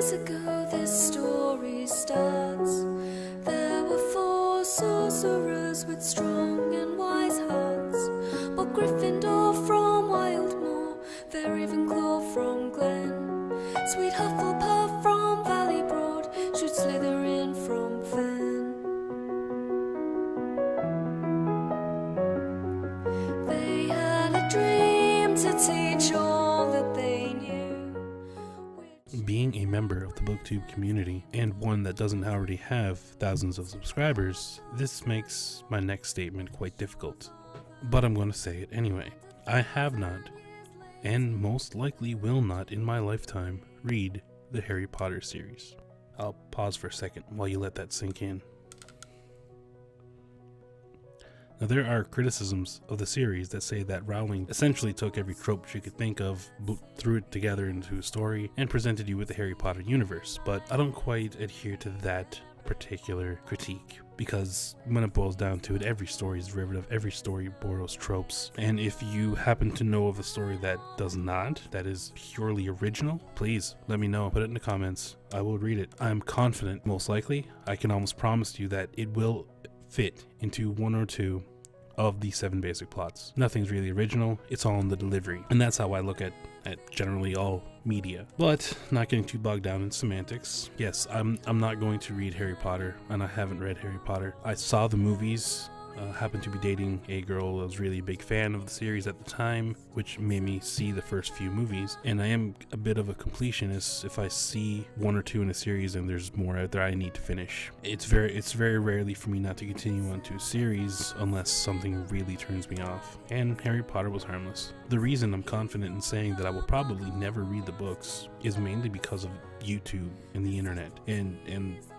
years ago this story starts. There were 4 sorcerers with strong and wise hearts. But Gryffindor from Wildmoor, fair Ravenclaw from Glen, sweet Hufflepuff from Valley Broad, should Slytherin from Fen. They had a dream to teach all that they knew. Being a member of the BookTube community, and one that doesn't already have thousands of subscribers, this makes my next statement quite difficult. But I'm going to say it anyway. I have not, and most likely will not in my lifetime, read the Harry Potter series. I'll pause for a second while you let that sink in. Now, there are criticisms of the series that say that Rowling essentially took every trope she could think of, threw it together into a story, and presented you with the Harry Potter universe, but I don't quite adhere to that particular critique, because when it boils down to it, every story is derivative, every story borrows tropes, and if you happen to know of a story that does not, that is purely original, please let me know, put it in the comments, I will read it. I'm confident, most likely, I can almost promise you that it will fit into 1 or 2 of the 7 basic plots. Nothing's really original, it's all in the delivery, and that's how I look at generally all media. But not getting too bogged down in semantics, yes, I'm not going to read Harry Potter, and I haven't read Harry Potter. I saw the movies, happened to be dating a girl that was really a big fan of the series at the time, which made me see the first few movies, and I am a bit of a completionist. If I see 1 or 2 in a series and there's more out there I need to finish, it's very rarely for me not to continue on to a series unless something really turns me off, and Harry Potter was harmless. The reason I'm confident in saying that I will probably never read the books is mainly because of YouTube and the internet and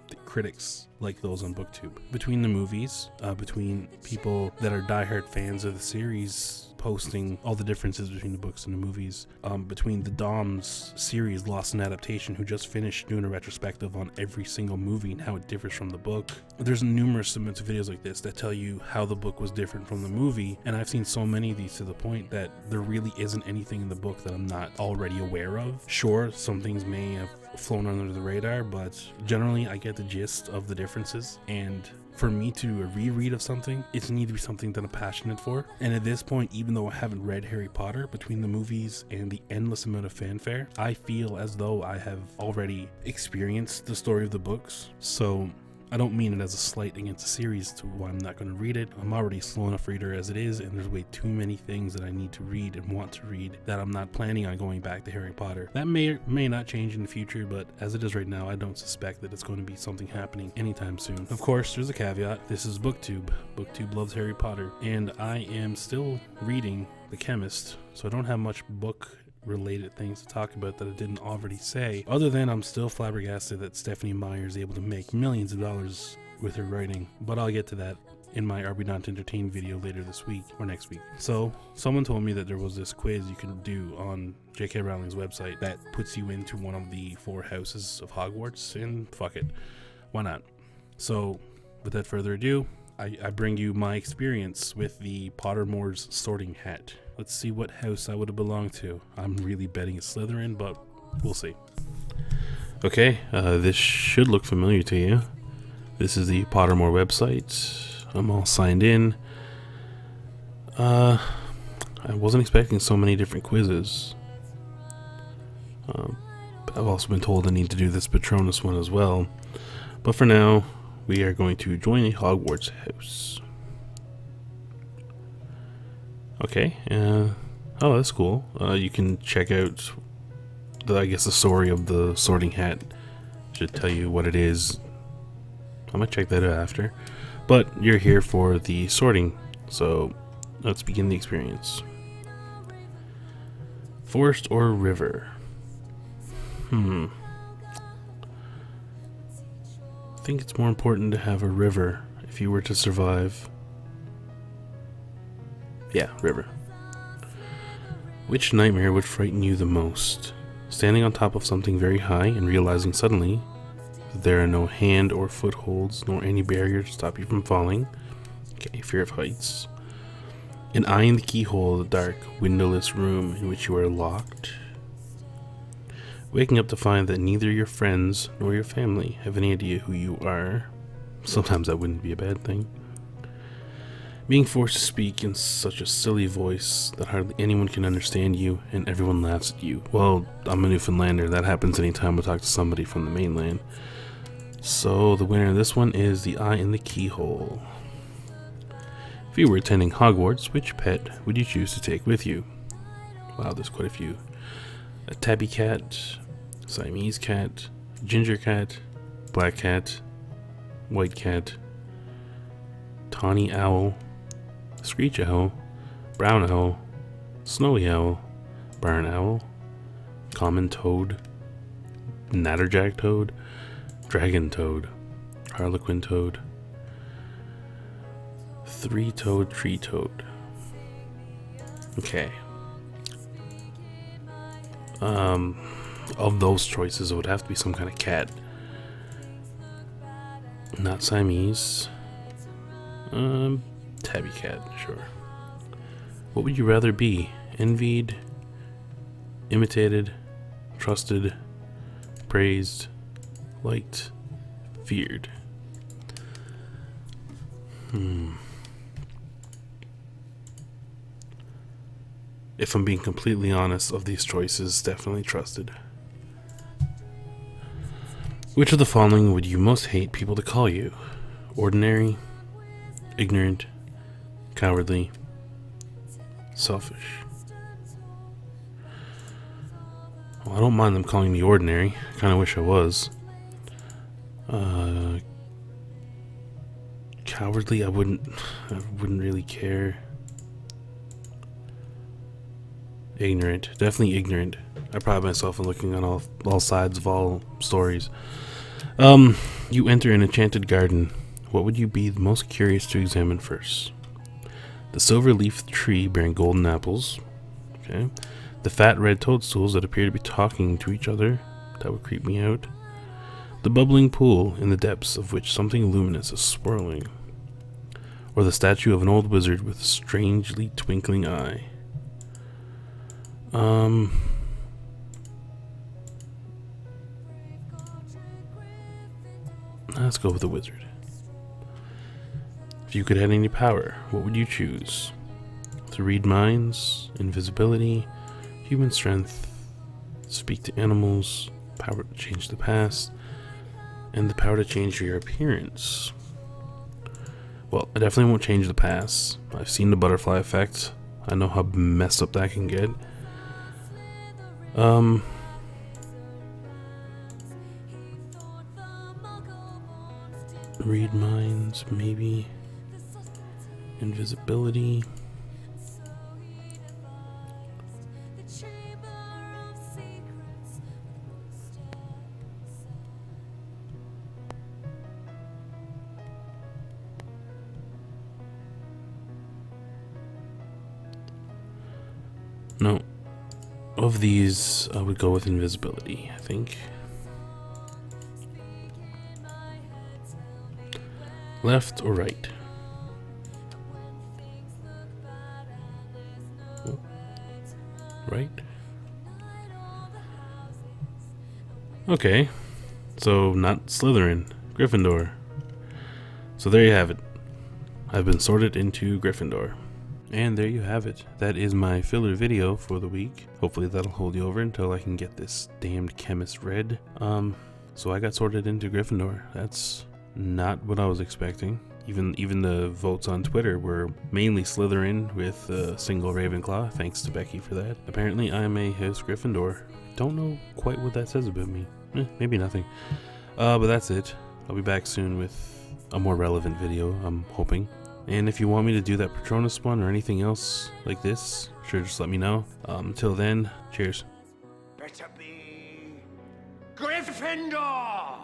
the critics like those on BookTube. Between the movies, between people that are diehard fans of the series posting all the differences between the books and the movies, between the Dom's series Lost in Adaptation, who just finished doing a retrospective on every single movie and how it differs from the book. There's numerous amounts of videos like this that tell you how the book was different from the movie, and I've seen so many of these to the point that there really isn't anything in the book that I'm not already aware of. Sure, some things may have flown under the radar, but generally I get the gist of the differences, and for me to do a reread of something, it needs to be something that I'm passionate for. And at this point, even though I haven't read Harry Potter, between the movies and the endless amount of fanfare, I feel as though I have already experienced the story of the books. So I don't mean it as a slight against the series to why I'm not going to read it. I'm already a slow enough reader as it is, and there's way too many things that I need to read and want to read that I'm not planning on going back to Harry Potter. That may or may not change in the future, but as it is right now, I don't suspect that it's going to be something happening anytime soon. Of course, there's a caveat. This is BookTube. BookTube loves Harry Potter, and I am still reading The Chemist, so I don't have much book related things to talk about that I didn't already say, other than I'm still flabbergasted that Stephanie Meyer is able to make millions of dollars with her writing, but I'll get to that in my Are We Not Entertained video later this week or next week. So someone told me that there was this quiz you can do on J.K. Rowling's website that puts you into one of the 4 houses of Hogwarts, and fuck it, why not? So without further ado, I bring you my experience with the Pottermore's sorting hat. Let's see what house I would have belonged to. I'm really betting it's Slytherin, but we'll see. Okay, this should look familiar to you. This is the Pottermore website. I'm all signed in. I wasn't expecting so many different quizzes. I've also been told I need to do this Patronus one as well. But for now, we are going to join a Hogwarts house. Okay, oh, that's cool. You can check out the story of the sorting hat. Should tell you what it is. I might check that out after. But you're here for the sorting, so let's begin the experience. Forest or river? I think it's more important to have a river if you were to survive. Yeah, river. Which nightmare would frighten you the most? Standing on top of something very high and realizing suddenly that there are no hand or footholds nor any barrier to stop you from falling. Okay, fear of heights. An eye in the keyhole of the dark, windowless room in which you are locked. Waking up to find that neither your friends nor your family have any idea who you are. Sometimes that wouldn't be a bad thing. Being forced to speak in such a silly voice that hardly anyone can understand you and everyone laughs at you. Well, I'm a Newfoundlander. That happens anytime I talk to somebody from the mainland. So the winner of this one is the Eye in the Keyhole. If you were attending Hogwarts, which pet would you choose to take with you? Wow, there's quite a few. A tabby cat, Siamese cat, ginger cat, black cat, white cat, tawny owl, screech owl, brown owl, snowy owl, barn owl, common toad, natterjack toad, dragon toad, harlequin toad, three-toed tree toad. Okay. Of those choices, it would have to be some kind of cat. Not Siamese. Tabby cat, sure. What would you rather be? Envied, imitated, trusted, praised, liked, feared? If I'm being completely honest, of these choices, definitely trusted. Which of the following would you most hate people to call you? Ordinary, ignorant, cowardly, selfish. Well, I don't mind them calling me ordinary. I kind of wish I was. Cowardly, I wouldn't really care. Ignorant, definitely ignorant. I pride myself in looking on all sides of all stories. You enter an enchanted garden. What would you be the most curious to examine first? The silver-leaf tree bearing golden apples. Okay. The fat red toadstools that appear to be talking to each other. That would creep me out. The bubbling pool in the depths of which something luminous is swirling. Or the statue of an old wizard with a strangely twinkling eye. Let's go with the wizard. If you could have any power, what would you choose? To read minds, invisibility, human strength, speak to animals, power to change the past, and the power to change your appearance. Well, I definitely won't change the past. I've seen the butterfly effect. I know how messed up that can get. Read minds, maybe. Invisibility. No. Of these, I would go with invisibility, I think. Left or right? Right? Okay. So, not Slytherin. Gryffindor. So there you have it. I've been sorted into Gryffindor. And there you have it. That is my filler video for the week. Hopefully that'll hold you over until I can get this damned chemist read. So I got sorted into Gryffindor. That's not what I was expecting. Even the votes on Twitter were mainly Slytherin with a single Ravenclaw. Thanks to Becky for that. Apparently I'm a House Gryffindor. Don't know quite what that says about me. Maybe nothing. But that's it. I'll be back soon with a more relevant video, I'm hoping. And if you want me to do that Patronus one or anything else like this, sure, just let me know. Until then, cheers. Better be Gryffindor!